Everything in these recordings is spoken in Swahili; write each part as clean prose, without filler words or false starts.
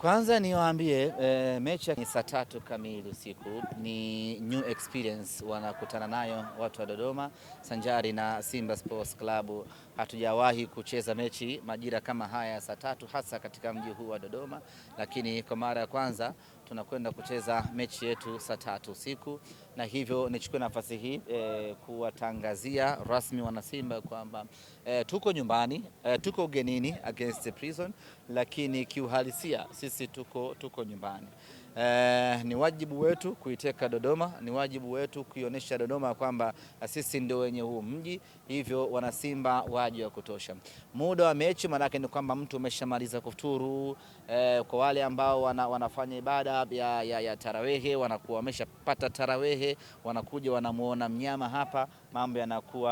Kwanza niwaambie mechi ni saa 3 kamili usiku, ni new experience wanakutana nayo watu wa Dodoma sanjari na Simba Sports Club. Hatujawahi kucheza mechi majira kama haya saa 3 hasa katika mji huu wa Dodoma, lakini kwa mara ya kwanza tunakwenda kucheza mechi yetu saa 3 usiku, na hivyo nichukue nafasi hii kuwatangazia rasmi wana Simba kwamba tuko nyumbani, tuko ugenini against the Prison, lakini kiuhalisia sisi tuko nyumbani. Ni wajibu wetu kuiteka Dodoma, ni wajibu wetu kuionyesha Dodoma kwamba sisi ndio wenye huu mji, hivyo wana Simba waje wa kutosha. Muda wa mechi manake ni kwamba mtu umeshamaliza kufuturu, kwa wale ambao wanafanya ibada ya tarawehe, wanakuwa wameshapata tarawehe, wanakuja wanamuona mnyama hapa, mambo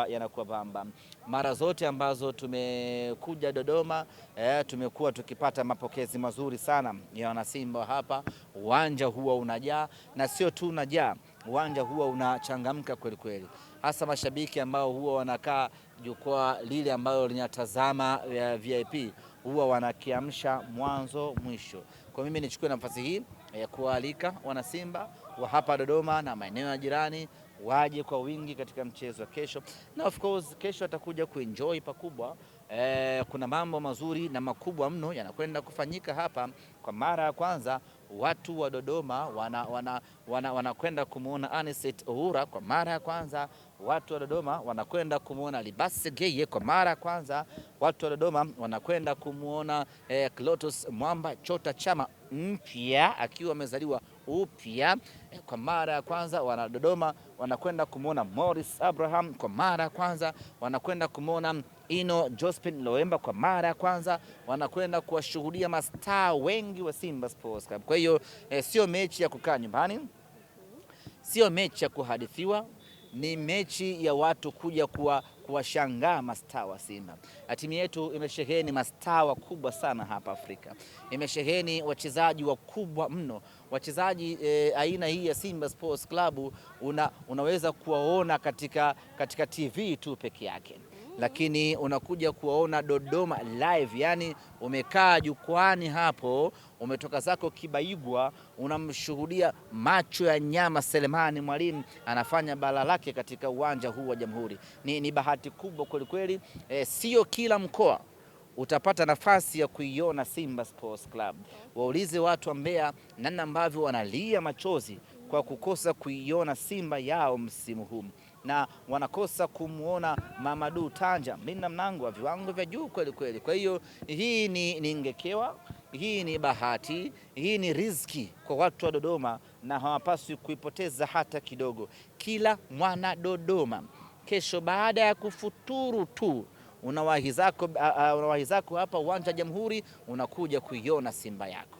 yanakuwa bamba. Mara zote ambazo tumekuja Dodoma, tumekuwa tukipata mapokezi mazuri sana ya wanasimba hapa. Uwanja huwa unajaa, na sio tu unajaa, uwanja huwa unachangamka kweli kweli, hasa mashabiki ambao huwa wanakaa jukwaa lile ambalo linatazama VIP, huwa wanakiamsha mwanzo mwisho. Kwa mimi nichukue nafasi hii ya kualika wanasimba wa hapa Dodoma na maeneo ya jirani waje kwa wingi katika mchezo wa kesho, na of course kesho atakuja kuenjoy pakubwa. Kuna mambo mazuri na makubwa mno yanakwenda kufanyika hapa. Kwa mara ya kwanza watu wa Dodoma wanakwenda kumuona Anicet Ohura. Kwa mara ya kwanza watu wa Dodoma wanakwenda kumuona Libase Geye. Kwa mara ya kwanza watu wa Dodoma wanakwenda kumuona Clatous Mwamba Chota Chama mpya akiwa amezaliwa upya. Kwa mara ya kwanza wana Dodoma wanakwenda kumuona Morris Abraham. Kwa mara ya kwanza wanakwenda kumuona Ino Jospin Loemba. Kwa mara ya kwanza wanakwenda kuwashuhudia mastaa wengi wa Simba Sports Club. Kwa hiyo sio mechi ya kukaa nyumbani, sio mechi ya kuhadithiwa, ni mechi ya watu kuja kuwashangaa mastaa wa Simba. Timu yetu imesheheni mastaa wakubwa sana hapa Afrika, imesheheni wachezaji wakubwa mno. Wachezaji aina hii ya Simba Sports Club unaweza kuwaona katika TV tu peke yake, lakini unakuja kuwaona Dodoma live. Yani umekaa jukwani hapo, umetoka zako Kibaigwa, unamshuhudia macho ya nyama Selemani Mwalimu anafanya bala lake katika uwanja huu wa Jamhuri. Ni bahati kubwa kweli kweli. Sio kila mkoa utapata nafasi ya kuiona Simba Sports Club. Waulize watu wa Mbeya namna ambavyo wanalia machozi kwa kukosa kuiona Simba yao msimu huu, na wanakosa kumuona Mamadou Tanja Mlinda Mlango wa viwango vya juu kweli kweli. Kwa hiyo hii ni ngekewa, hii ni bahati, hii ni riziki kwa watu wa Dodoma, na hawapaswi kuipoteza hata kidogo. Kila mwana Dodoma kesho baada ya kufuturu tu unawahi zako hapa uwanja Jamhuri, unakuja kuiona Simba yako.